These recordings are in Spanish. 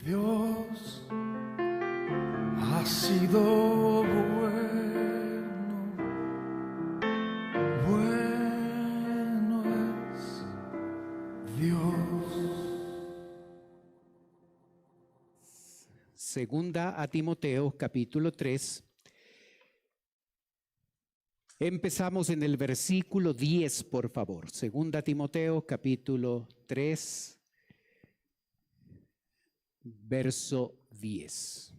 Dios ha sido bueno, bueno es Dios. Segunda a Timoteo, capítulo 3. Empezamos en el versículo 10, por favor. Segunda a Timoteo, capítulo 3, verso 10.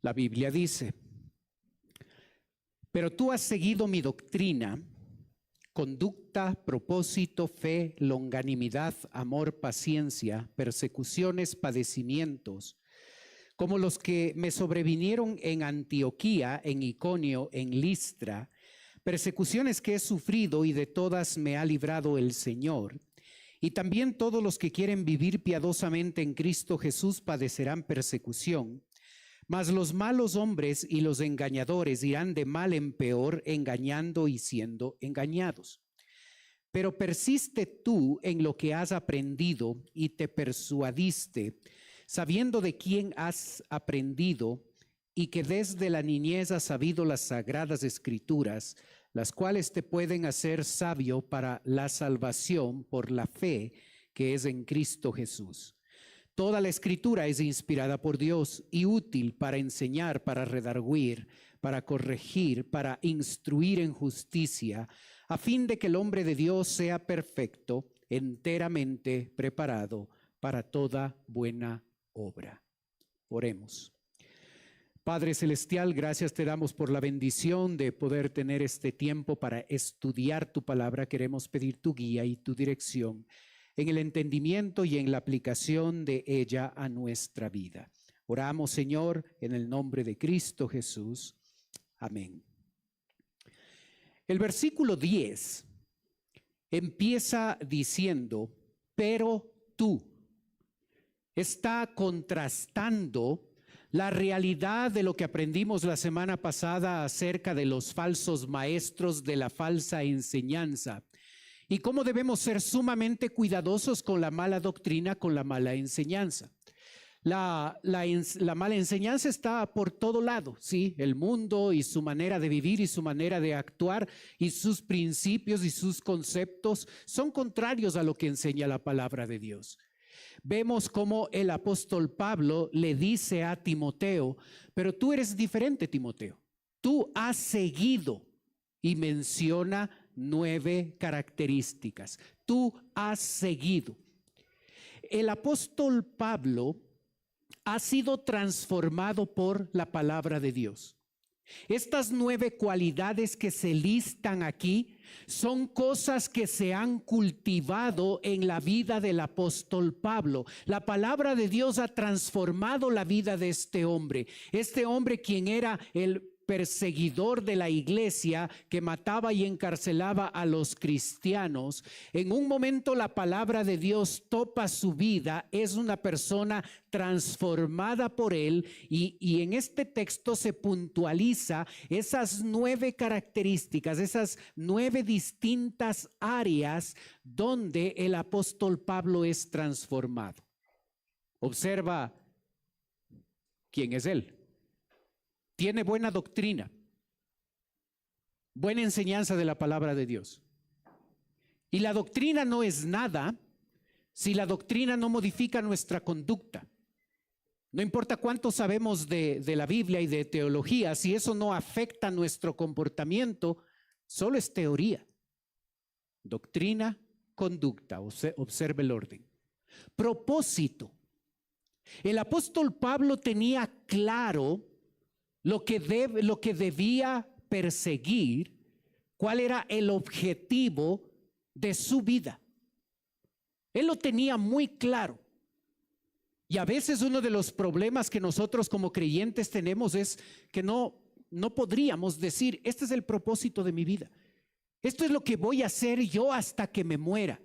La Biblia dice: pero tú has seguido mi doctrina, conducta, propósito, fe, longanimidad, amor, paciencia, persecuciones, padecimientos, como los que me sobrevinieron en Antioquía, en Iconio, en Listra, persecuciones que he sufrido y de todas me ha librado el Señor. Y también todos los que quieren vivir piadosamente en Cristo Jesús padecerán persecución. Mas los malos hombres y los engañadores irán de mal en peor, engañando y siendo engañados. Pero persiste tú en lo que has aprendido y te persuadiste, sabiendo de quién has aprendido y que desde la niñez has sabido las sagradas escrituras, las cuales te pueden hacer sabio para la salvación por la fe que es en Cristo Jesús. Toda la escritura es inspirada por Dios y útil para enseñar, para redarguir, para corregir, para instruir en justicia, a fin de que el hombre de Dios sea perfecto, enteramente preparado para toda buena obra. Oremos. Padre Celestial, gracias te damos por la bendición de poder tener este tiempo para estudiar tu palabra. Queremos pedir tu guía y tu dirección en el entendimiento y en la aplicación de ella a nuestra vida. Oramos, Señor, en el nombre de Cristo Jesús. Amén. El versículo 10 empieza diciendo, pero tú. Está contrastando la realidad de lo que aprendimos la semana pasada acerca de los falsos maestros, de la falsa enseñanza, y cómo debemos ser sumamente cuidadosos con la mala doctrina, con la mala enseñanza. La mala enseñanza está por todo lado, ¿sí? El mundo y su manera de vivir y su manera de actuar y sus principios y sus conceptos son contrarios a lo que enseña la palabra de Dios. Vemos cómo el apóstol Pablo le dice a Timoteo, pero tú eres diferente, Timoteo. Tú has seguido, y menciona 9 características. Tú has seguido. El apóstol Pablo ha sido transformado por la palabra de Dios. Estas 9 cualidades que se listan aquí son cosas que se han cultivado en la vida del apóstol Pablo. La palabra de Dios ha transformado la vida de este hombre quien era el perseguidor de la iglesia, que mataba y encarcelaba a los cristianos. En un momento la palabra de Dios topa su vida, es una persona transformada por él, y en este texto se puntualiza esas 9 características, esas 9 distintas áreas donde el apóstol Pablo es transformado. Observa quién es él. Tiene buena doctrina, buena enseñanza de la palabra de Dios. Y la doctrina no es nada si la doctrina no modifica nuestra conducta. No importa cuánto sabemos de la Biblia y de teología, si eso no afecta nuestro comportamiento, solo es teoría. Doctrina, conducta, observe el orden. Propósito. El apóstol Pablo tenía claro lo que debía perseguir, cuál era el objetivo de su vida. Él lo tenía muy claro. Y a veces uno de los problemas que nosotros como creyentes tenemos es que no podríamos decir, este es el propósito de mi vida. Esto es lo que voy a hacer yo hasta que me muera.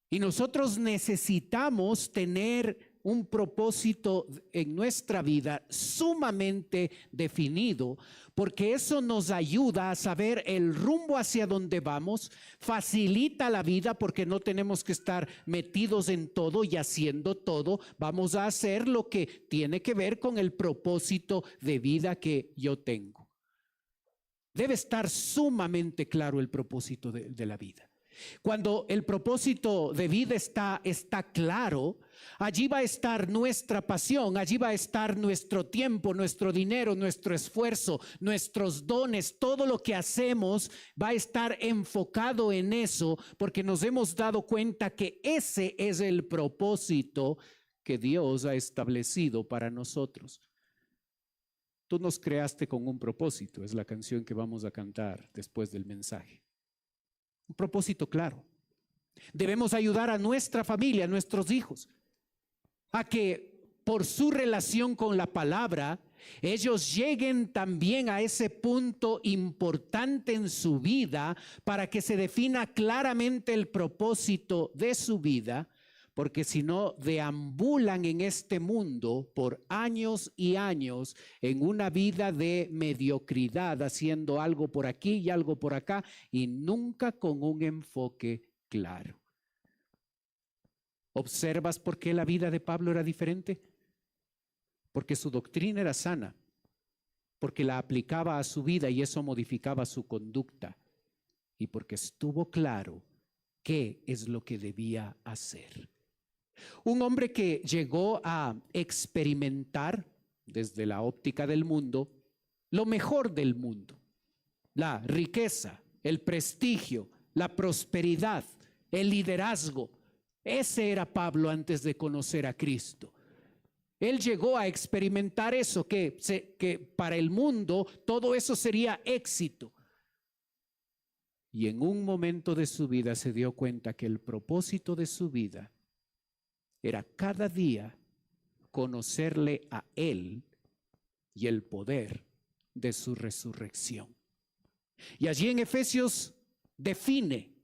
Y nosotros necesitamos tener un propósito en nuestra vida sumamente definido, porque eso nos ayuda a saber el rumbo hacia donde vamos, facilita la vida porque no tenemos que estar metidos en todo y haciendo todo. Vamos a hacer lo que tiene que ver con el propósito de vida que yo tengo. Debe estar sumamente claro el propósito de la vida. Cuando el propósito de vida está claro, allí va a estar nuestra pasión, allí va a estar nuestro tiempo, nuestro dinero, nuestro esfuerzo, nuestros dones, todo lo que hacemos va a estar enfocado en eso, porque nos hemos dado cuenta que ese es el propósito que Dios ha establecido para nosotros. Tú nos creaste con un propósito, es la canción que vamos a cantar después del mensaje. Un propósito claro. Debemos ayudar a nuestra familia, a nuestros hijos, a que por su relación con la palabra, ellos lleguen también a ese punto importante en su vida para que se defina claramente el propósito de su vida, porque si no deambulan en este mundo por años y años en una vida de mediocridad, haciendo algo por aquí y algo por acá y nunca con un enfoque claro. ¿Observas por qué la vida de Pablo era diferente? Porque su doctrina era sana, porque la aplicaba a su vida y eso modificaba su conducta, y porque estuvo claro qué es lo que debía hacer. Un hombre que llegó a experimentar desde la óptica del mundo lo mejor del mundo, la riqueza, el prestigio, la prosperidad, el liderazgo. Ese era Pablo antes de conocer a Cristo. Él llegó a experimentar eso, que para el mundo todo eso sería éxito. Y en un momento de su vida se dio cuenta que el propósito de su vida era cada día conocerle a Él y el poder de su resurrección. Y allí en Efesios define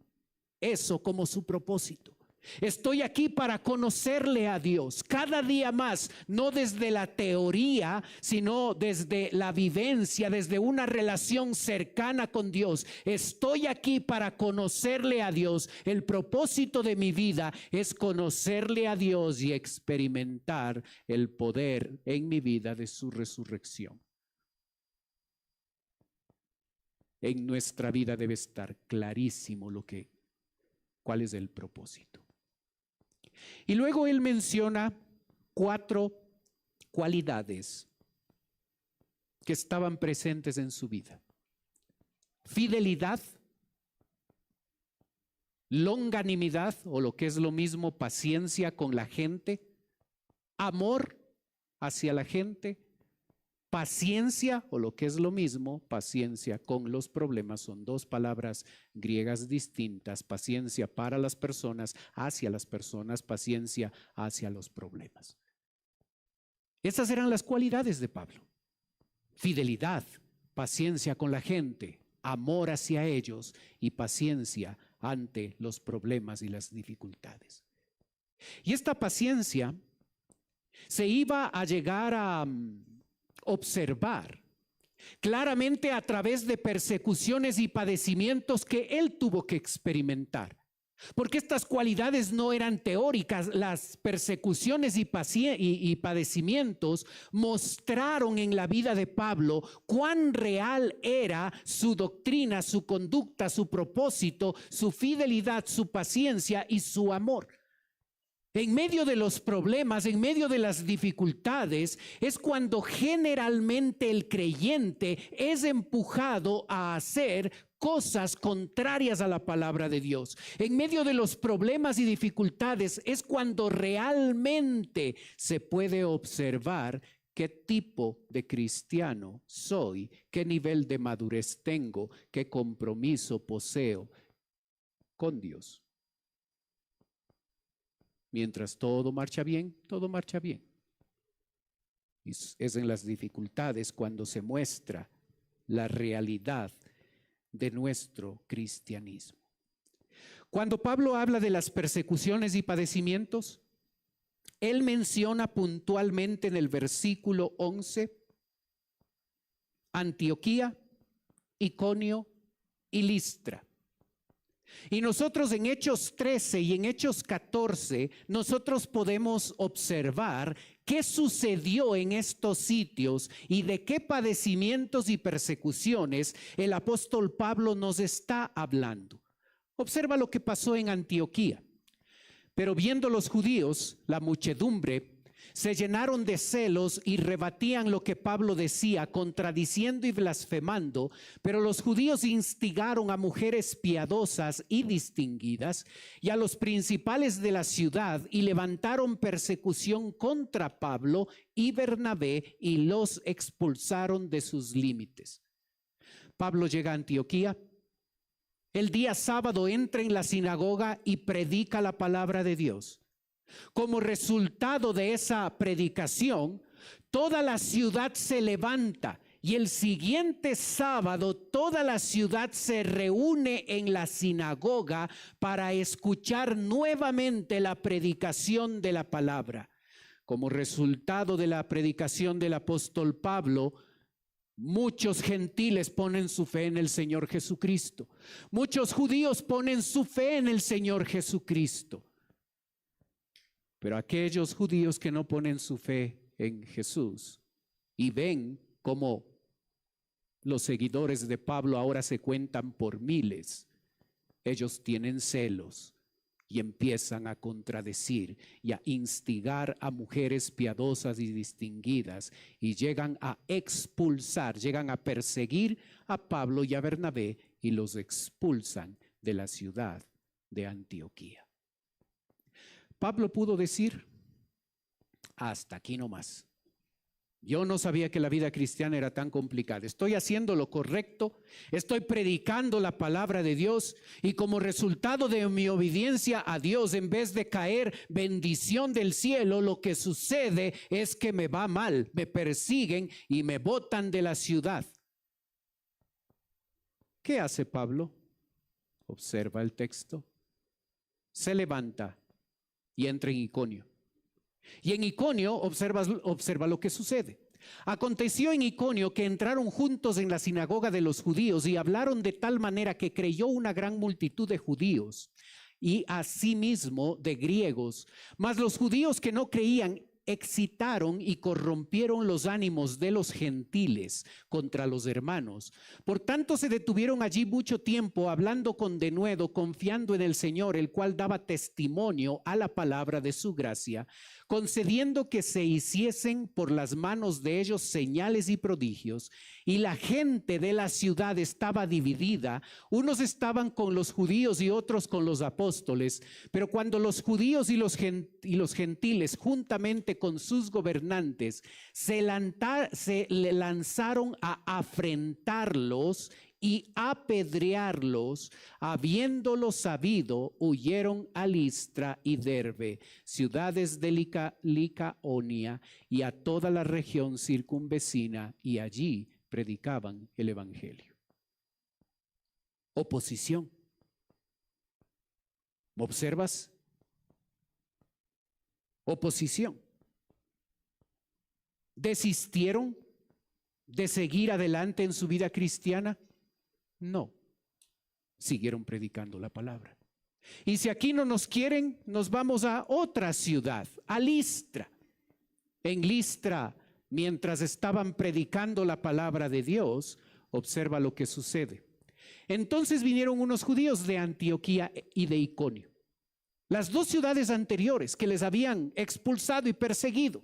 eso como su propósito. Estoy aquí para conocerle a Dios cada día más, no desde la teoría, sino desde la vivencia, desde una relación cercana con Dios. Estoy aquí para conocerle a Dios. El propósito de mi vida es conocerle a Dios y experimentar el poder en mi vida de su resurrección. En nuestra vida debe estar clarísimo cuál es el propósito. Y luego él menciona 4 cualidades que estaban presentes en su vida: fidelidad, longanimidad, o lo que es lo mismo, paciencia con la gente, amor hacia la gente, paciencia, o lo que es lo mismo, paciencia con los problemas. Son 2 palabras griegas distintas: paciencia para las personas, hacia las personas, paciencia hacia los problemas. Esas eran las cualidades de Pablo: fidelidad, paciencia con la gente, amor hacia ellos y paciencia ante los problemas y las dificultades. Y esta paciencia se iba a llegar a observar claramente a través de persecuciones y padecimientos que él tuvo que experimentar, porque estas cualidades no eran teóricas. Las persecuciones y padecimientos mostraron en la vida de Pablo cuán real era su doctrina, su conducta, su propósito, su fidelidad, su paciencia y su amor. En medio de los problemas, en medio de las dificultades, es cuando generalmente el creyente es empujado a hacer cosas contrarias a la palabra de Dios. En medio de los problemas y dificultades es cuando realmente se puede observar qué tipo de cristiano soy, qué nivel de madurez tengo, qué compromiso poseo con Dios. Mientras todo marcha bien, todo marcha bien. Es en las dificultades cuando se muestra la realidad de nuestro cristianismo. Cuando Pablo habla de las persecuciones y padecimientos, él menciona puntualmente en el versículo 11 Antioquía, Iconio y Listra. Y nosotros en Hechos 13 y en Hechos 14, nosotros podemos observar qué sucedió en estos sitios y de qué padecimientos y persecuciones el apóstol Pablo nos está hablando. Observa lo que pasó en Antioquía. Pero viendo los judíos, la muchedumbre, se llenaron de celos y rebatían lo que Pablo decía, contradiciendo y blasfemando. Pero los judíos instigaron a mujeres piadosas y distinguidas y a los principales de la ciudad y levantaron persecución contra Pablo y Bernabé y los expulsaron de sus límites. Pablo llega a Antioquía. El día sábado entra en la sinagoga y predica la palabra de Dios. Como resultado de esa predicación, toda la ciudad se levanta y el siguiente sábado toda la ciudad se reúne en la sinagoga para escuchar nuevamente la predicación de la palabra. Como resultado de la predicación del apóstol Pablo, muchos gentiles ponen su fe en el Señor Jesucristo. Muchos judíos ponen su fe en el Señor Jesucristo. Pero aquellos judíos que no ponen su fe en Jesús y ven cómo los seguidores de Pablo ahora se cuentan por miles, ellos tienen celos y empiezan a contradecir y a instigar a mujeres piadosas y distinguidas y llegan a expulsar, llegan a perseguir a Pablo y a Bernabé y los expulsan de la ciudad de Antioquía. Pablo pudo decir, hasta aquí nomás. Yo no sabía que la vida cristiana era tan complicada. Estoy haciendo lo correcto, estoy predicando la palabra de Dios y como resultado de mi obediencia a Dios, en vez de caer bendición del cielo, lo que sucede es que me va mal, me persiguen y me botan de la ciudad. ¿Qué hace Pablo? Observa el texto. Se levanta y entra en Iconio. Y en Iconio observa lo que sucede. Aconteció en Iconio que entraron juntos en la sinagoga de los judíos y hablaron de tal manera que creyó una gran multitud de judíos y asimismo de griegos. Mas los judíos que no creían excitaron y corrompieron los ánimos de los gentiles contra los hermanos. Por tanto se detuvieron allí mucho tiempo hablando con denuedo, confiando en el Señor, el cual daba testimonio a la palabra de su gracia, concediendo que se hiciesen por las manos de ellos señales y prodigios. Y la gente de la ciudad estaba dividida, unos estaban con los judíos y otros con los apóstoles. Pero cuando los judíos y los gentiles juntamente con sus gobernantes se lanzaron a afrentarlos y apedrearlos, habiéndolo sabido, huyeron a Listra y Derbe, ciudades de Licaonia y a toda la región circunvecina, y allí predicaban el evangelio. Oposición. ¿Observas? Oposición. ¿Desistieron de seguir adelante en su vida cristiana? No, siguieron predicando la palabra. Y si aquí no nos quieren, nos vamos a otra ciudad, a Listra. En Listra, mientras estaban predicando la palabra de Dios, observa lo que sucede. Entonces vinieron unos judíos de Antioquía y de Iconio, las dos ciudades anteriores que les habían expulsado y perseguido,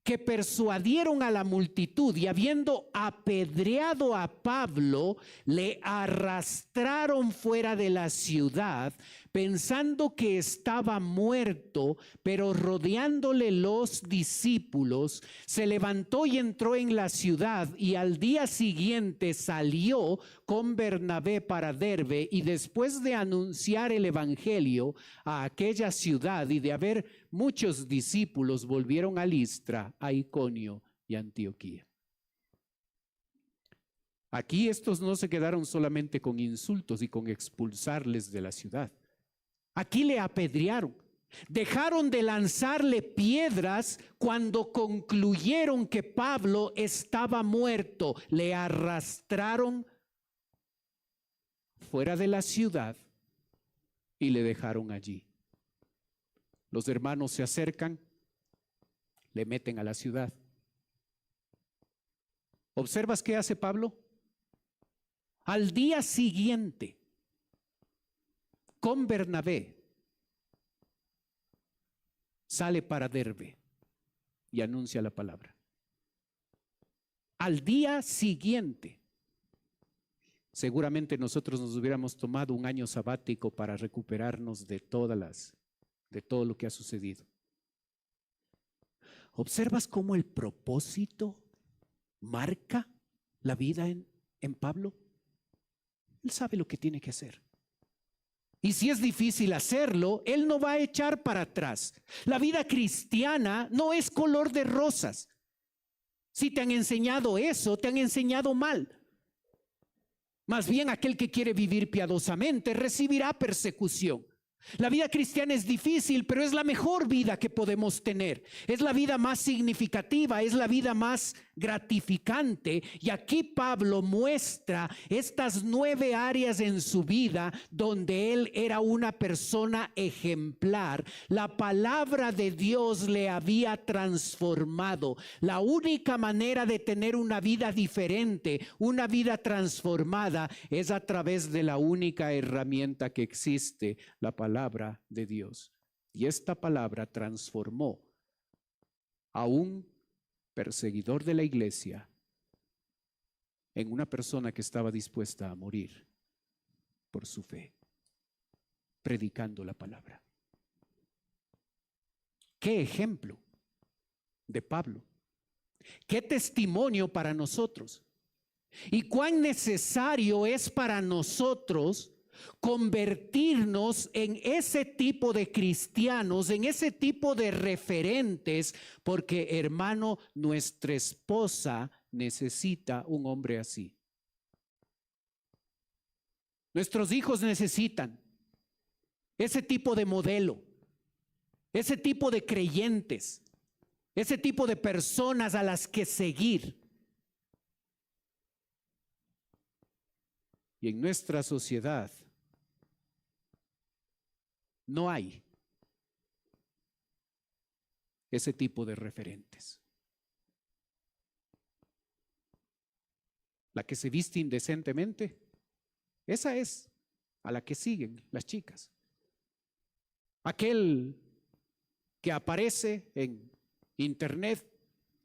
que persuadieron a la multitud y habiendo apedreado a Pablo, le arrastraron fuera de la ciudad, pensando que estaba muerto, pero rodeándole los discípulos, se levantó y entró en la ciudad y al día siguiente salió con Bernabé para Derbe y después de anunciar el evangelio a aquella ciudad y de haber muchos discípulos, volvieron a Listra, a Iconio y Antioquía. Aquí estos no se quedaron solamente con insultos y con expulsarles de la ciudad. Aquí le apedrearon, Dejaron de lanzarle piedras cuando concluyeron que Pablo estaba muerto. Le arrastraron fuera de la ciudad y le dejaron allí. Los hermanos se acercan, le meten a la ciudad. ¿Observas qué hace Pablo? Al día siguiente, con Bernabé, sale para Derbe y anuncia la palabra. Al día siguiente, seguramente nosotros nos hubiéramos tomado un año sabático para recuperarnos de todo lo que ha sucedido. ¿Observas cómo el propósito marca la vida en Pablo? Él sabe lo que tiene que hacer. Y si es difícil hacerlo, él no va a echar para atrás. La vida cristiana no es color de rosas. Si te han enseñado eso, te han enseñado mal. Más bien, aquel que quiere vivir piadosamente recibirá persecución. La vida cristiana es difícil, pero es la mejor vida que podemos tener. Es la vida más significativa, es la vida más gratificante. Y aquí Pablo muestra estas 9 áreas en su vida donde él era una persona ejemplar. La palabra de Dios le había transformado. La única manera de tener una vida diferente, una vida transformada, es a través de la única herramienta que existe, la palabra de Dios. Y esta palabra transformó a un perseguidor de la iglesia en una persona que estaba dispuesta a morir por su fe, predicando la palabra. Qué ejemplo de Pablo, qué testimonio para nosotros, y cuán necesario es para nosotros convertirnos en ese tipo de cristianos, en ese tipo de referentes, porque, hermano, nuestra esposa necesita un hombre así. Nuestros hijos necesitan ese tipo de modelo, ese tipo de creyentes, ese tipo de personas a las que seguir. Y en nuestra sociedad no hay ese tipo de referentes. La que se viste indecentemente, esa es a la que siguen las chicas. Aquel que aparece en internet,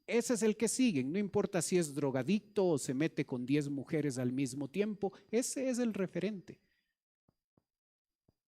ese es el que siguen, no importa si es drogadicto o se mete con 10 mujeres al mismo tiempo, ese es el referente.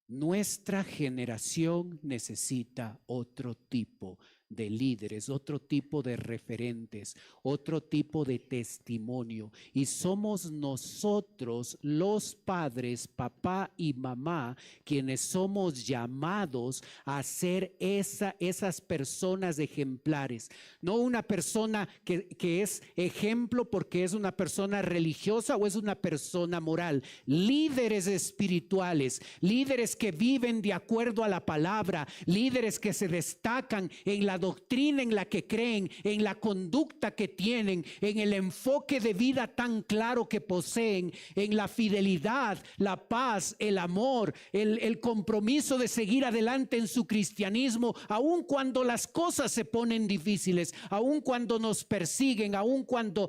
Nuestra generación necesita otro tipo de líderes, otro tipo de referentes, otro tipo de testimonio. Y somos nosotros, los padres, papá y mamá, quienes somos llamados a ser esas personas ejemplares. No una persona que es ejemplo porque es una persona religiosa o es una persona moral. Líderes espirituales, líderes que viven de acuerdo a la palabra, líderes que se destacan en la doctrina en la que creen, en la conducta que tienen, en el enfoque de vida tan claro que poseen, en la fidelidad, la paz, el amor, el compromiso de seguir adelante en su cristianismo, aun cuando las cosas se ponen difíciles, aun cuando nos persiguen, aun cuando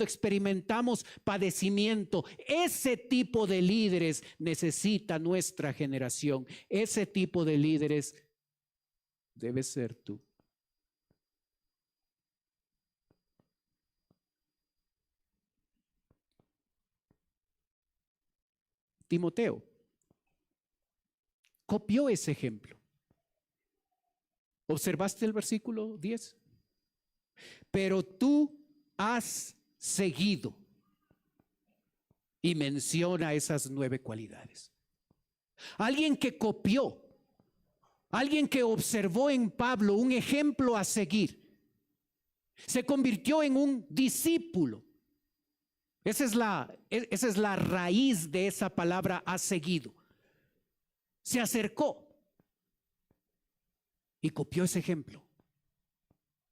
experimentamos padecimiento. Ese tipo de líderes necesita nuestra generación. Ese tipo de líderes debe ser tú. Timoteo copió ese ejemplo. ¿Observaste el versículo 10? Pero tú has seguido, y menciona esas 9 cualidades. Alguien que copió, alguien que observó en Pablo un ejemplo a seguir, se convirtió en un discípulo. Esa es la raíz de esa palabra, ha seguido. Se acercó, y copió ese ejemplo.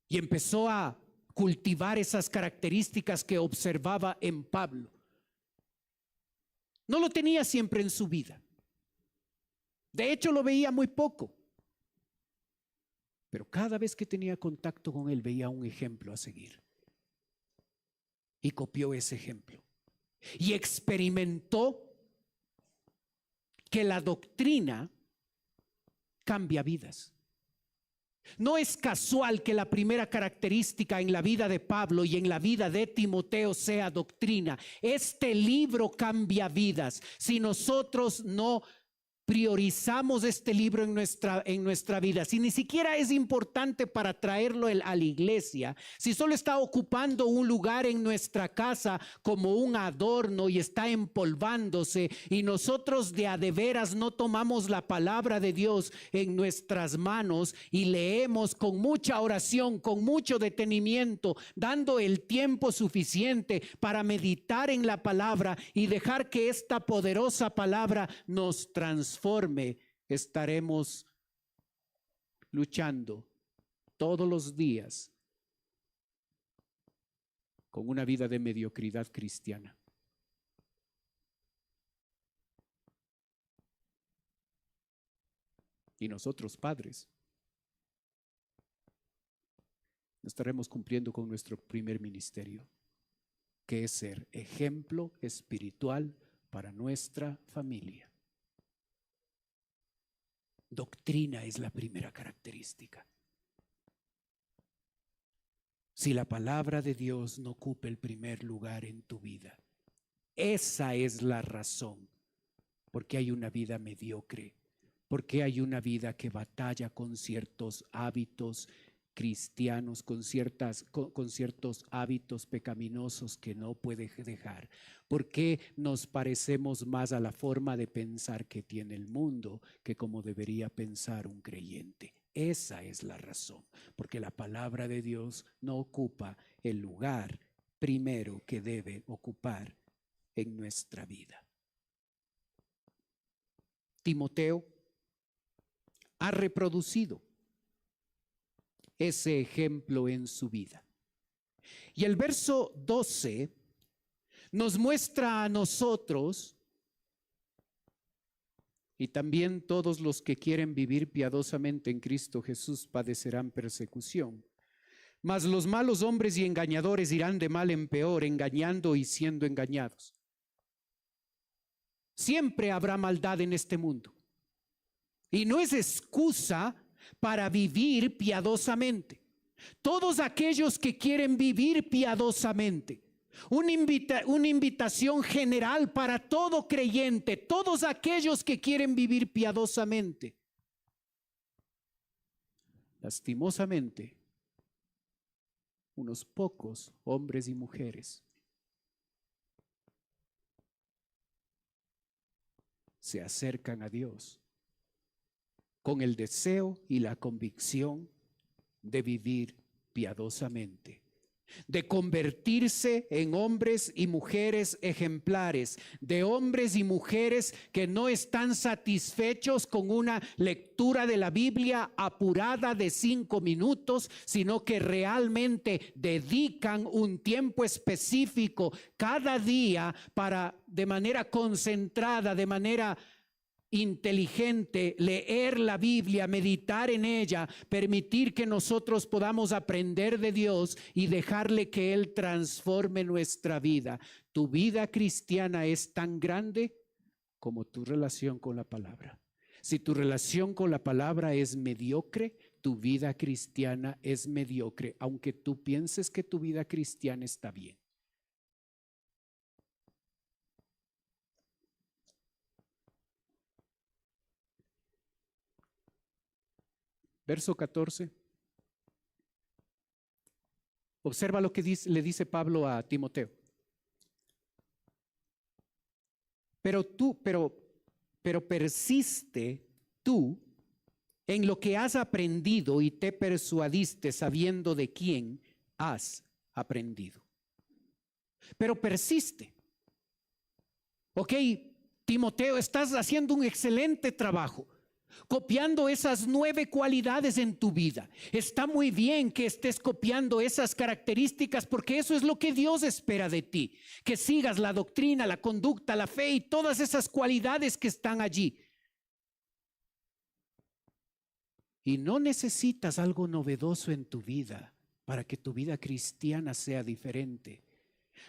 Y empezó a cultivar esas características que observaba en Pablo. No lo tenía siempre en su vida. De hecho, lo veía muy poco. Pero cada vez que tenía contacto con él, veía un ejemplo a seguir. Y copió ese ejemplo. Y experimentó que la doctrina cambia vidas. No es casual que la primera característica en la vida de Pablo y en la vida de Timoteo sea doctrina. Este libro cambia vidas. Si nosotros no priorizamos este libro en nuestra vida, si ni siquiera es importante para traerlo a la iglesia, si solo está ocupando un lugar en nuestra casa como un adorno y está empolvándose, y nosotros de a de veras no tomamos la palabra de Dios en nuestras manos y leemos con mucha oración, con mucho detenimiento, dando el tiempo suficiente para meditar en la palabra y dejar que esta poderosa palabra nos transforme, estaremos luchando todos los días con una vida de mediocridad cristiana. Y nosotros, padres, no estaremos cumpliendo con nuestro primer ministerio, que es ser ejemplo espiritual para nuestra familia. Doctrina es la primera característica. Si la palabra de Dios no ocupa el primer lugar en tu vida, esa es la razón porque hay una vida mediocre, porque hay una vida que batalla con ciertos hábitos cristianos, con ciertos hábitos pecaminosos que no puede dejar. ¿Por qué nos parecemos más a la forma de pensar que tiene el mundo que como debería pensar un creyente? Esa es la razón, porque la palabra de Dios no ocupa el lugar primero que debe ocupar en nuestra vida. Timoteo ha reproducido ese ejemplo en su vida. Y el verso 12 nos muestra a nosotros, y también todos los que quieren vivir piadosamente en Cristo Jesús padecerán persecución. Mas los malos hombres y engañadores irán de mal en peor, engañando y siendo engañados. Siempre habrá maldad en este mundo. Y no es excusa para vivir piadosamente. Todos aquellos que quieren vivir piadosamente, una invitación general para todo creyente, todos aquellos que quieren vivir piadosamente. Lastimosamente, unos pocos hombres y mujeres se acercan a Dios con el deseo y la convicción de vivir piadosamente, de convertirse en hombres y mujeres ejemplares, de hombres y mujeres que no están satisfechos con una lectura de la Biblia apurada de 5 minutos, sino que realmente dedican un tiempo específico cada día para, de manera concentrada, de manera inteligente, leer la Biblia, meditar en ella, permitir que nosotros podamos aprender de Dios y dejarle que Él transforme nuestra vida. Tu vida cristiana es tan grande como tu relación con la palabra. Si tu relación con la palabra es mediocre, tu vida cristiana es mediocre, aunque tú pienses que tu vida cristiana está bien. Verso 14. Observa lo que le dice Pablo a Timoteo. Pero persiste tú en lo que has aprendido y te persuadiste sabiendo de quién has aprendido. Pero persiste. Ok, Timoteo, estás haciendo un excelente trabajo. copiando esas 9 cualidades en tu vida. Está muy bien que estés copiando esas características porque eso es lo que Dios espera de ti, que sigas la doctrina, la conducta, la fe y todas esas cualidades que están allí. Y no necesitas algo novedoso en tu vida para que tu vida cristiana sea diferente.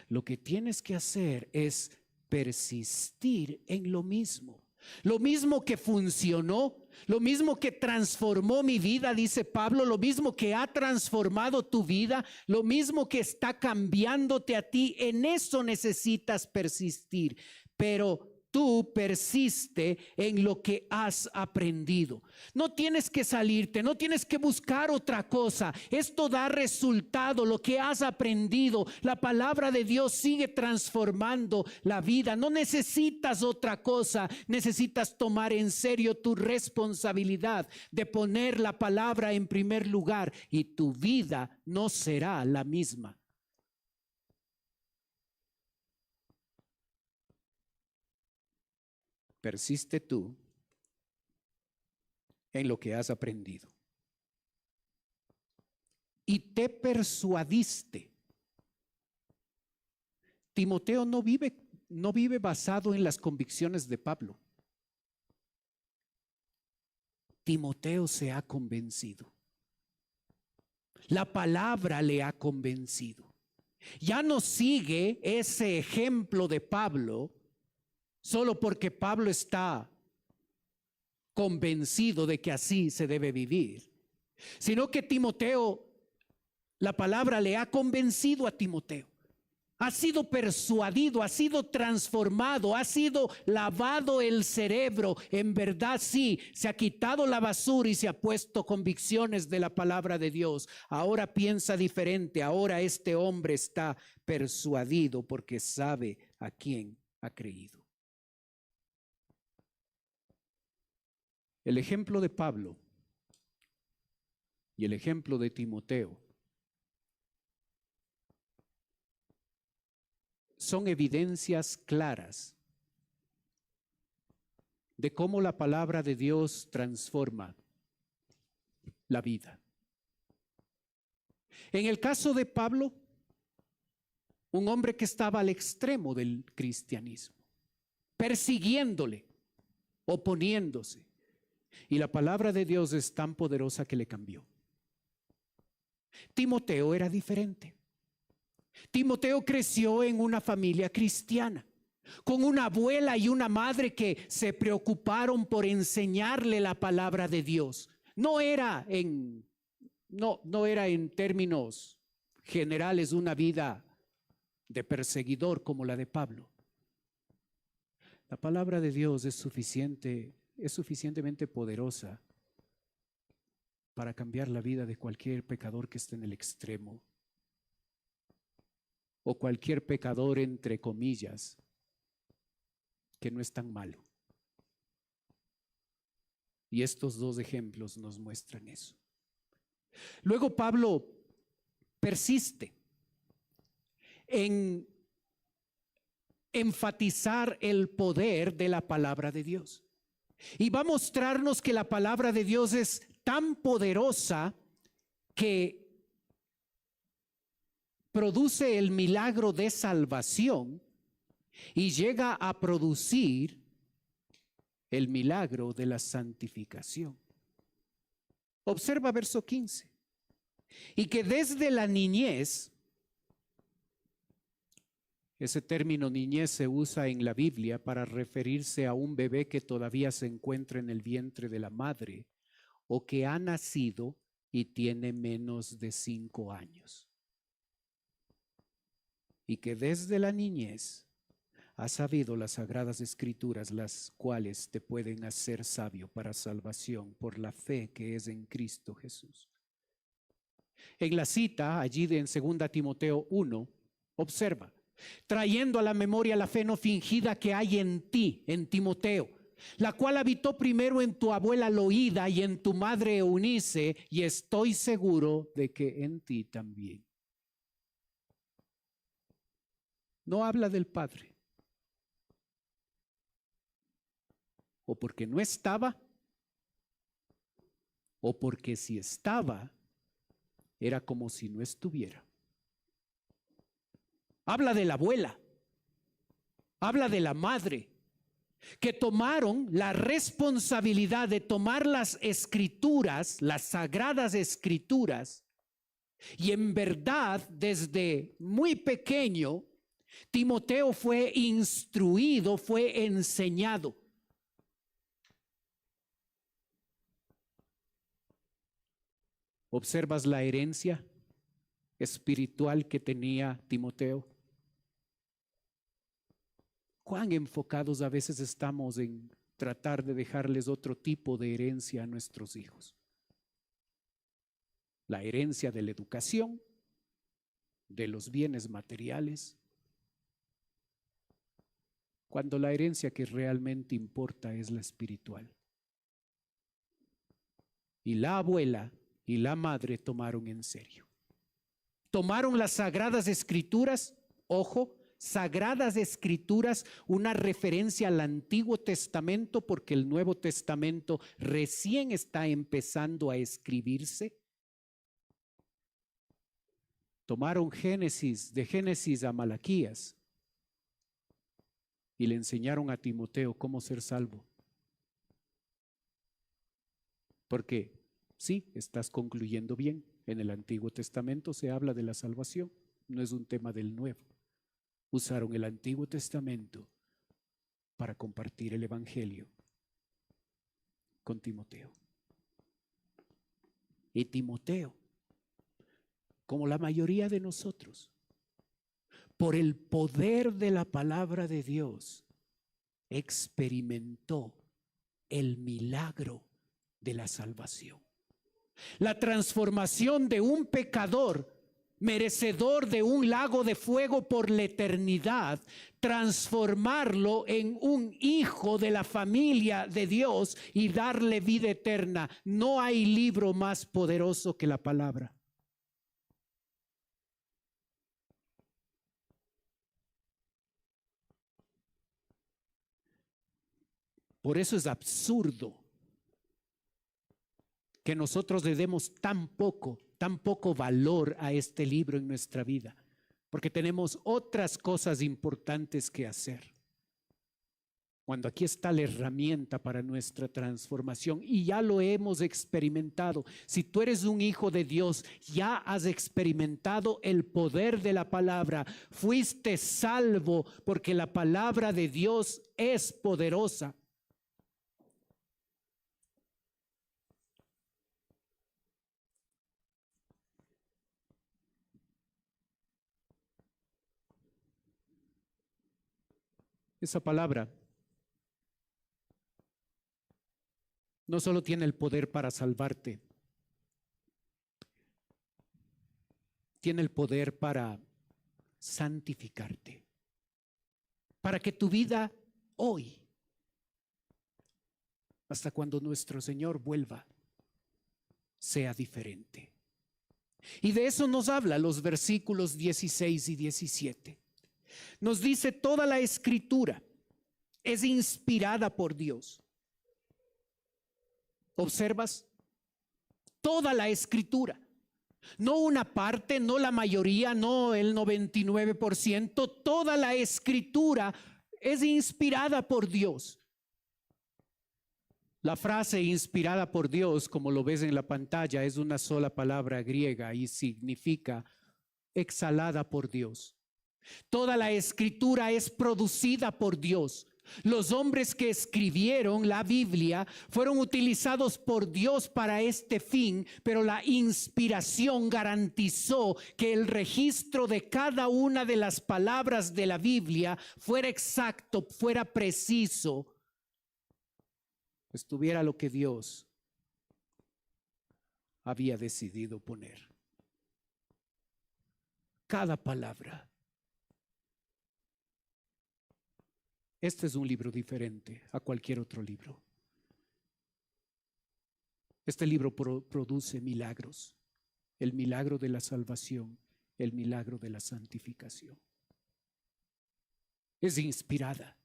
Lo que tienes que hacer es persistir en lo mismo. Lo mismo que funcionó, lo mismo que transformó mi vida, dice Pablo, lo mismo que ha transformado tu vida, lo mismo que está cambiándote a ti, en eso necesitas persistir. Pero tú persiste en lo que has aprendido. No tienes que salirte, no tienes que buscar otra cosa. Esto da resultado, lo que has aprendido. La palabra de Dios sigue transformando la vida. No necesitas otra cosa. Necesitas tomar en serio tu responsabilidad de poner la palabra en primer lugar y tu vida no será la misma. Persiste tú en lo que has aprendido. Y te persuadiste. Timoteo no vive basado en las convicciones de Pablo. Timoteo se ha convencido. La palabra le ha convencido. Ya no sigue ese ejemplo de Pablo solo porque Pablo está convencido de que así se debe vivir, sino que Timoteo, la palabra le ha convencido a Timoteo. Ha sido persuadido, ha sido transformado, ha sido lavado el cerebro. En verdad sí, se ha quitado la basura y se ha puesto convicciones de la palabra de Dios. Ahora piensa diferente, ahora este hombre está persuadido porque sabe a quién ha creído. El ejemplo de Pablo y el ejemplo de Timoteo son evidencias claras de cómo la palabra de Dios transforma la vida. En el caso de Pablo, un hombre que estaba al extremo del cristianismo, persiguiéndole, oponiéndose. Y la palabra de Dios es tan poderosa que le cambió. Timoteo era diferente. Timoteo creció en una familia cristiana, con una abuela y una madre que se preocuparon por enseñarle la palabra de Dios. No era en términos generales una vida de perseguidor como la de Pablo. La palabra de Dios es suficientemente poderosa para cambiar la vida de cualquier pecador que esté en el extremo, o cualquier pecador entre comillas que no es tan malo. Y estos 2 ejemplos nos muestran eso. Luego Pablo persiste en enfatizar el poder de la palabra de Dios. Y va a mostrarnos que la palabra de Dios es tan poderosa que produce el milagro de salvación y llega a producir el milagro de la santificación. Observa verso 15. Y que desde la niñez, ese término niñez se usa en la Biblia para referirse a un bebé que todavía se encuentra en el vientre de la madre o que ha nacido y tiene menos de 5 años. Y que desde la niñez has sabido las sagradas escrituras, las cuales te pueden hacer sabio para salvación por la fe que es en Cristo Jesús. En la cita allí en 2 Timoteo 1, observa, trayendo a la memoria la fe no fingida que hay en ti, en Timoteo, la cual habitó primero en tu abuela Loída y en tu madre Eunice, y estoy seguro de que en ti también. No habla del Padre, o porque no estaba, o porque si estaba, era como si no estuviera. Habla de la abuela, habla de la madre, que tomaron la responsabilidad de tomar las escrituras, las sagradas escrituras, y en verdad desde muy pequeño Timoteo fue instruido, fue enseñado. ¿Observas la herencia espiritual que tenía Timoteo? ¿Cuán enfocados a veces estamos en tratar de dejarles otro tipo de herencia a nuestros hijos? La herencia de la educación, de los bienes materiales, cuando la herencia que realmente importa es la espiritual. Y la abuela y la madre tomaron en serio. Tomaron las sagradas escrituras, ojo, sagradas escrituras, una referencia al Antiguo Testamento, porque el Nuevo Testamento recién está empezando a escribirse. Tomaron Génesis, de Génesis a Malaquías, y le enseñaron a Timoteo cómo ser salvo. Porque sí, estás concluyendo bien. En el Antiguo Testamento se habla de la salvación, no es un tema del Nuevo. Usaron el Antiguo Testamento para compartir el Evangelio con Timoteo. Y Timoteo, como la mayoría de nosotros, por el poder de la palabra de Dios, experimentó el milagro de la salvación. La transformación de un pecador merecedor de un lago de fuego por la eternidad, transformarlo en un hijo de la familia de Dios y darle vida eterna. No hay libro más poderoso que la palabra. Por eso es absurdo que nosotros le demos tan poco valor a este libro en nuestra vida, porque tenemos otras cosas importantes que hacer. Cuando aquí está la herramienta para nuestra transformación y ya lo hemos experimentado. Si tú eres un hijo de Dios, ya has experimentado el poder de la palabra. Fuiste salvo porque la palabra de Dios es poderosa. Esa palabra no solo tiene el poder para salvarte, tiene el poder para santificarte, para que tu vida hoy, hasta cuando nuestro Señor vuelva, sea diferente. Y de eso nos habla los versículos 16 y 17. Nos dice: toda la escritura es inspirada por Dios. ¿Observas? Toda la escritura. No una parte, no la mayoría, no el 99%. Toda la escritura es inspirada por Dios. La frase inspirada por Dios, como lo ves en la pantalla, es una sola palabra griega y significa exhalada por Dios. Toda la escritura es producida por Dios. Los hombres que escribieron la Biblia fueron utilizados por Dios para este fin, pero la inspiración garantizó que el registro de cada una de las palabras de la Biblia fuera exacto, fuera preciso, estuviera lo que Dios había decidido poner. Cada palabra. Este es un libro diferente a cualquier otro libro. Este libro produce milagros, el milagro de la salvación, el milagro de la santificación. Es inspirada.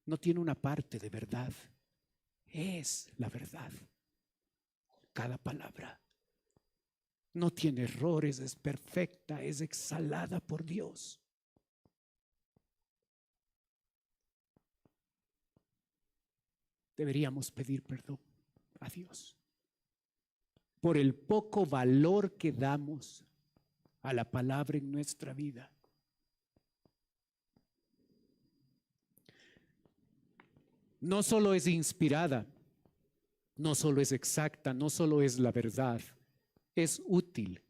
No tiene una parte de verdad. es la verdad. Cada palabra no tiene errores, es perfecta, es exhalada por Dios. Deberíamos pedir perdón a Dios por el poco valor que damos a la palabra en nuestra vida. No solo es inspirada, no solo es exacta, no solo es la verdad, es útil.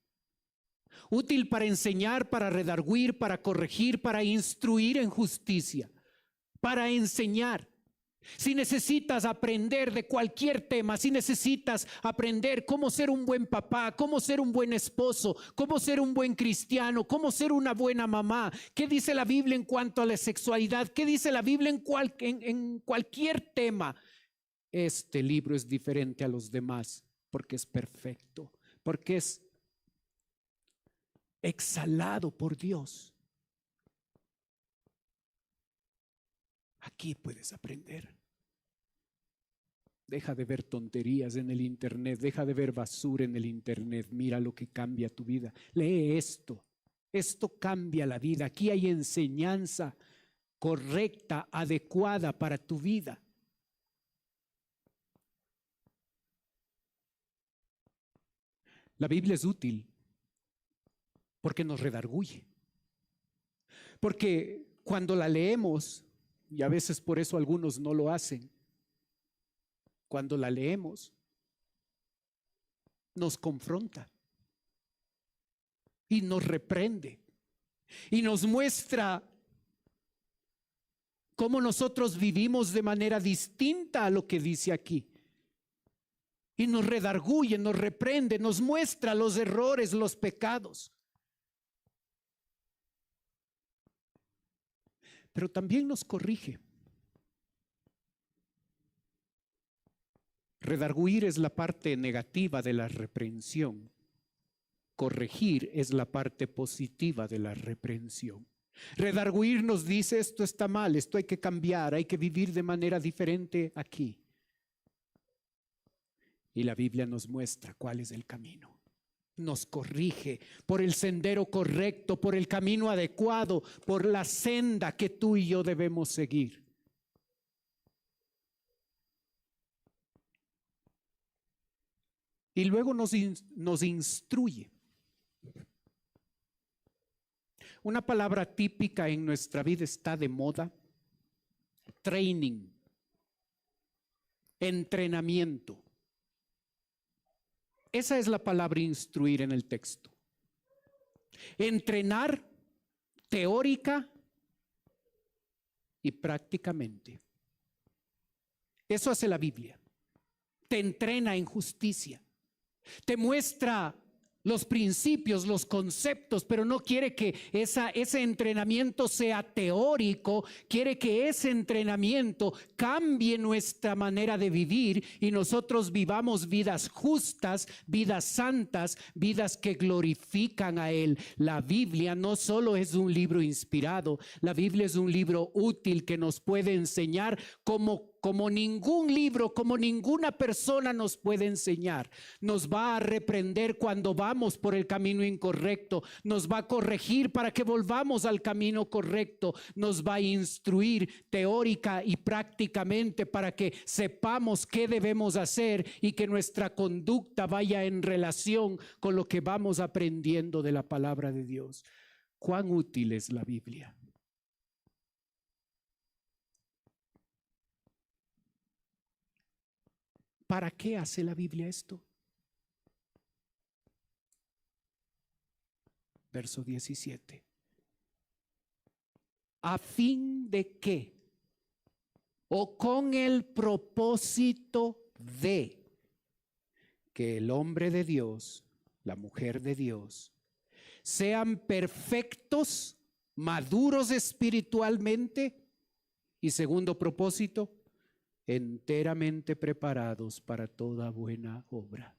Útil para enseñar, para redarguir, para corregir, para instruir en justicia, para enseñar. Si necesitas aprender de cualquier tema, si necesitas aprender cómo ser un buen papá, cómo ser un buen esposo, cómo ser un buen cristiano, cómo ser una buena mamá, qué dice la Biblia en cuanto a la sexualidad, qué dice la Biblia en cualquier tema, este libro es diferente a los demás porque es perfecto, porque es exhalado por Dios. Aquí puedes aprender. Deja de ver tonterías en el internet, deja de ver basura en el internet, mira lo que cambia tu vida. Lee esto, esto cambia la vida. Aquí hay enseñanza correcta, adecuada para tu vida. La Biblia es útil porque nos redarguye. Porque cuando la leemos, y a veces por eso algunos no lo hacen, cuando la leemos, nos confronta y nos reprende y nos muestra cómo nosotros vivimos de manera distinta a lo que dice aquí. Y nos redarguye, nos reprende, nos muestra los errores, los pecados. Pero también nos corrige. Redarguir es la parte negativa de la reprensión. Corregir es la parte positiva de la reprensión. Redarguir nos dice esto está mal, esto hay que cambiar, hay que vivir de manera diferente aquí. Y la Biblia nos muestra cuál es el camino. Nos corrige por el sendero correcto, por el camino adecuado, por la senda que tú y yo debemos seguir. Y luego nos instruye. Una palabra típica en nuestra vida está de moda: training, entrenamiento. Esa es la palabra instruir en el texto. Entrenar teórica y prácticamente. Eso hace la Biblia. Te entrena en justicia. Te muestra los principios, los conceptos, pero no quiere que ese entrenamiento sea teórico, quiere que ese entrenamiento cambie nuestra manera de vivir y nosotros vivamos vidas justas, vidas santas, vidas que glorifican a Él. La Biblia no solo es un libro inspirado, la Biblia es un libro útil que nos puede enseñar como ningún libro, como ninguna persona nos puede enseñar. Nos va a reprender cuando vamos por el camino incorrecto, nos va a corregir para que volvamos al camino correcto, nos va a instruir teórica y prácticamente para que sepamos qué debemos hacer y que nuestra conducta vaya en relación con lo que vamos aprendiendo de la palabra de Dios. ¿Cuán útil es la Biblia? ¿Para qué hace la Biblia esto? Verso 17. ¿A fin de qué? O con el propósito de que el hombre de Dios, la mujer de Dios, sean perfectos, maduros espiritualmente. Y segundo propósito, enteramente preparados para toda buena obra.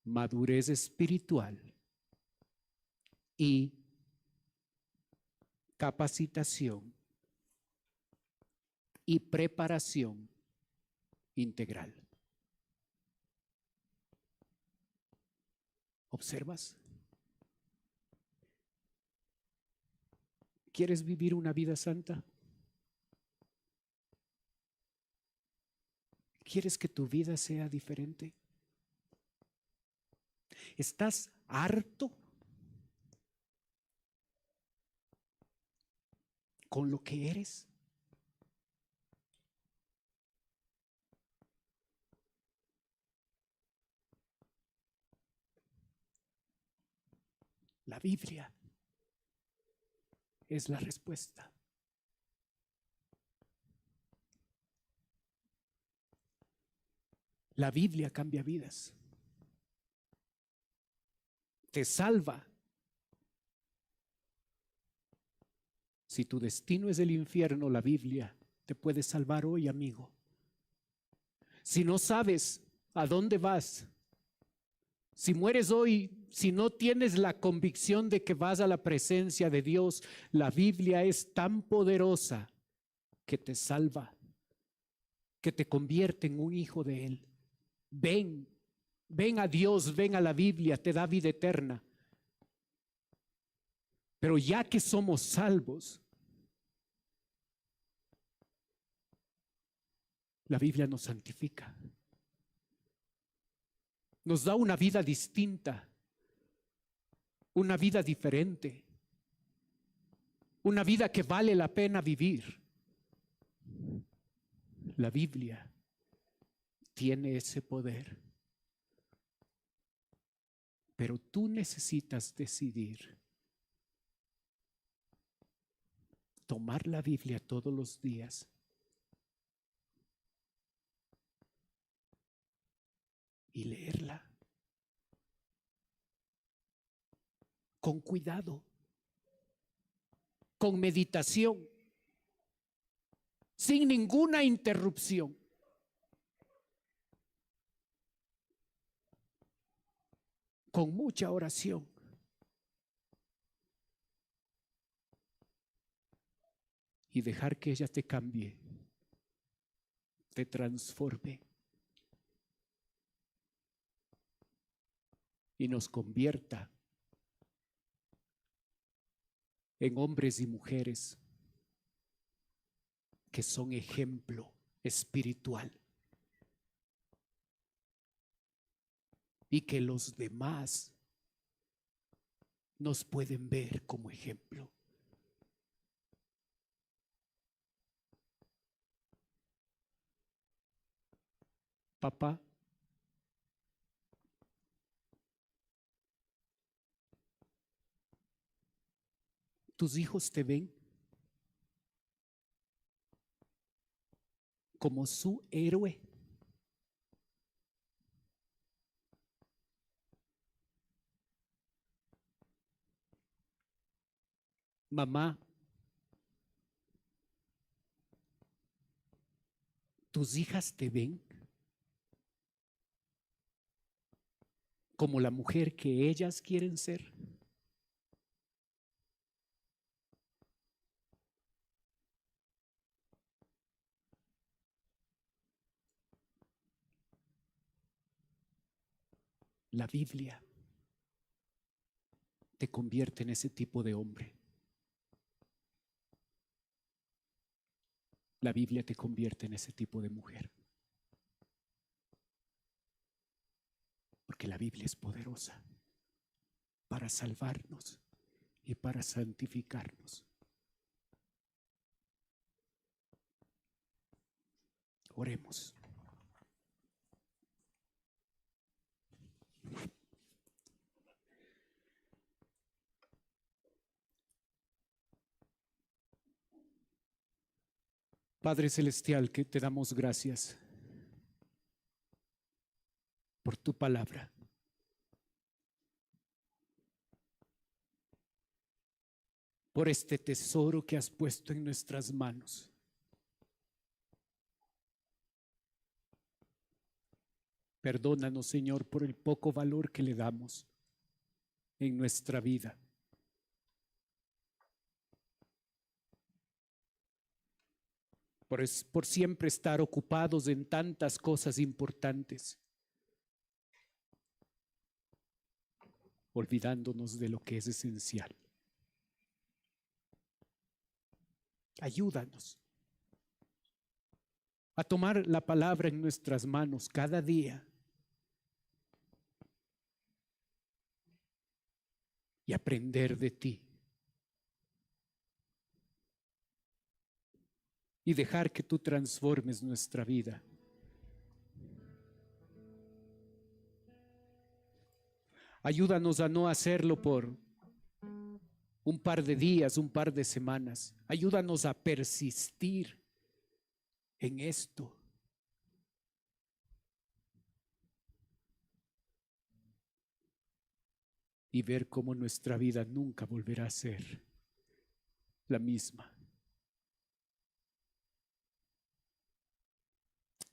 Madurez espiritual y capacitación y preparación integral. ¿Observas? ¿Quieres vivir una vida santa? ¿Quieres que tu vida sea diferente? ¿Estás harto con lo que eres? La Biblia es la respuesta. La Biblia cambia vidas. Te salva. Si tu destino es el infierno, la Biblia te puede salvar hoy, amigo. Si no sabes a dónde vas, si mueres hoy, si no tienes la convicción de que vas a la presencia de Dios, la Biblia es tan poderosa que te salva, que te convierte en un hijo de Él. Ven a Dios, ven a la Biblia, te da vida eterna. Pero ya que somos salvos, la Biblia nos santifica. Nos da una vida distinta, una vida diferente, una vida que vale la pena vivir. La Biblia tiene ese poder, pero tú necesitas decidir tomar la Biblia todos los días y leerla con cuidado, con meditación, sin ninguna interrupción. Con mucha oración. Y dejar que ella te cambie, te transforme y nos convierta en hombres y mujeres que son ejemplo espiritual y que los demás nos pueden ver como ejemplo. Papá, tus hijos te ven como su héroe. Mamá, tus hijas te ven como la mujer que ellas quieren ser. La Biblia te convierte en ese tipo de hombre. La Biblia te convierte en ese tipo de mujer. Porque la Biblia es poderosa para salvarnos y para santificarnos. Oremos. Padre Celestial, que te damos gracias por tu palabra. Por este tesoro que has puesto en nuestras manos. Perdónanos, Señor, por el poco valor que le damos en nuestra vida. por siempre estar ocupados en tantas cosas importantes, olvidándonos de lo que es esencial. Ayúdanos a tomar la palabra en nuestras manos cada día y aprender de ti. Y dejar que tú transformes nuestra vida. Ayúdanos a no hacerlo por un par de días, un par de semanas. Ayúdanos a persistir en esto. Y ver cómo nuestra vida nunca volverá a ser la misma.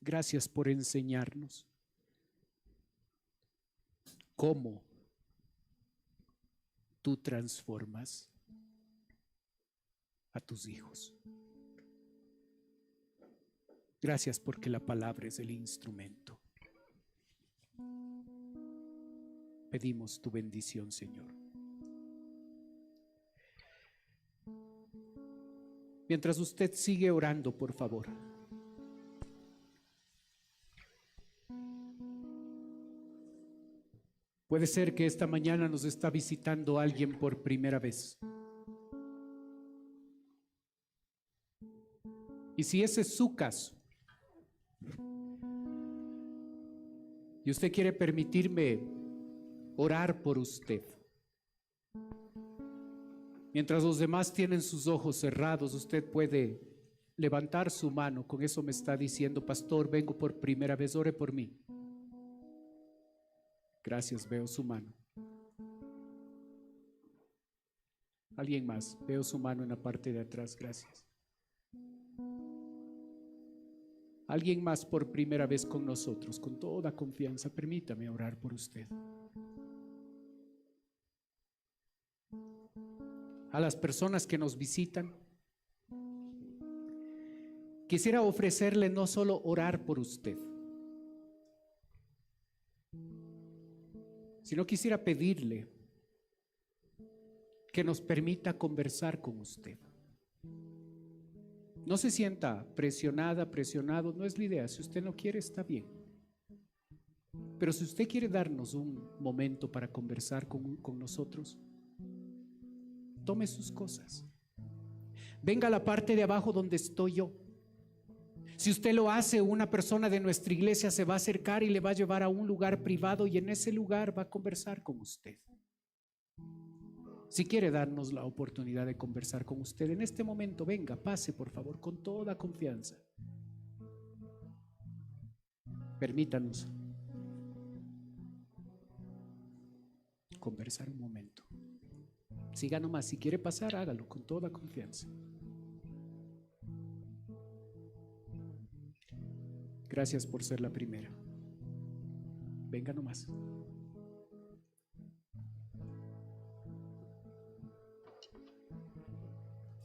Gracias por enseñarnos cómo tú transformas a tus hijos. Gracias porque la palabra es el instrumento. Pedimos tu bendición, Señor. Mientras usted sigue orando, por favor. Puede ser que esta mañana nos está visitando alguien por primera vez. Y si ese es su caso, y usted quiere permitirme orar por usted, mientras los demás tienen sus ojos cerrados, usted puede levantar su mano. Con eso me está diciendo: pastor, vengo por primera vez, ore por mí. Gracias, veo su mano. Alguien más, veo su mano en la parte de atrás, gracias. Alguien más por primera vez con nosotros, con toda confianza, permítame orar por usted. A las personas que nos visitan, quisiera ofrecerle no solo orar por usted, sino quisiera pedirle que nos permita conversar con usted. No se sienta presionada, presionado, no es la idea. Si usted no quiere, está bien. Pero si usted quiere darnos un momento para conversar con nosotros, tome sus cosas. Venga a la parte de abajo donde estoy yo. Si usted lo hace, una persona de nuestra iglesia se va a acercar y le va a llevar a un lugar privado, y en ese lugar va a conversar con usted. Si quiere darnos la oportunidad de conversar con usted en este momento, venga, pase por favor, con toda confianza. Permítanos conversar un momento. Siga nomás, si quiere pasar, hágalo con toda confianza. Gracias por ser la primera. Venga nomás.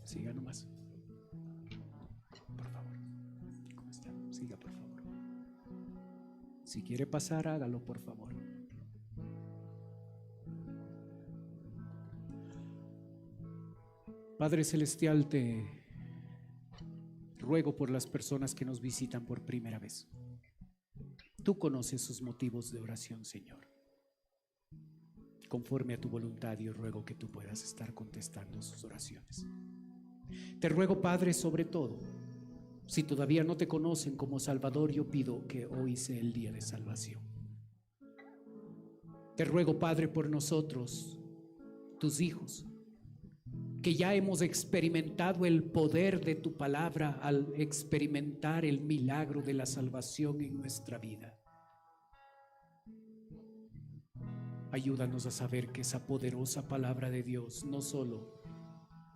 Siga nomás. Por favor. ¿Cómo está? Siga, por favor. Si quiere pasar, hágalo, por favor. Padre Celestial, te ruego por las personas que nos visitan por primera vez. Tú conoces sus motivos de oración, Señor. Conforme a tu voluntad, yo ruego que tú puedas estar contestando sus oraciones. Te ruego, Padre, sobre todo, si todavía no te conocen como Salvador, yo pido que hoy sea el día de salvación. Te ruego, Padre, por nosotros, tus hijos, que ya hemos experimentado el poder de tu palabra al experimentar el milagro de la salvación en nuestra vida. Ayúdanos a saber que esa poderosa palabra de Dios no solo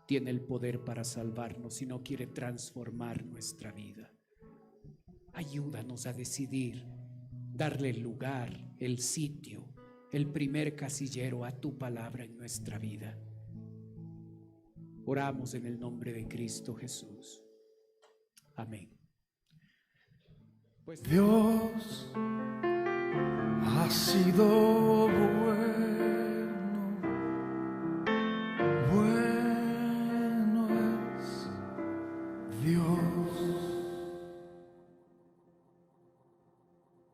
tiene el poder para salvarnos, sino quiere transformar nuestra vida. Ayúdanos a decidir darle el lugar, el sitio, el primer casillero a tu palabra en nuestra vida. Oramos en el nombre de Cristo Jesús. Amén. Pues Dios ha sido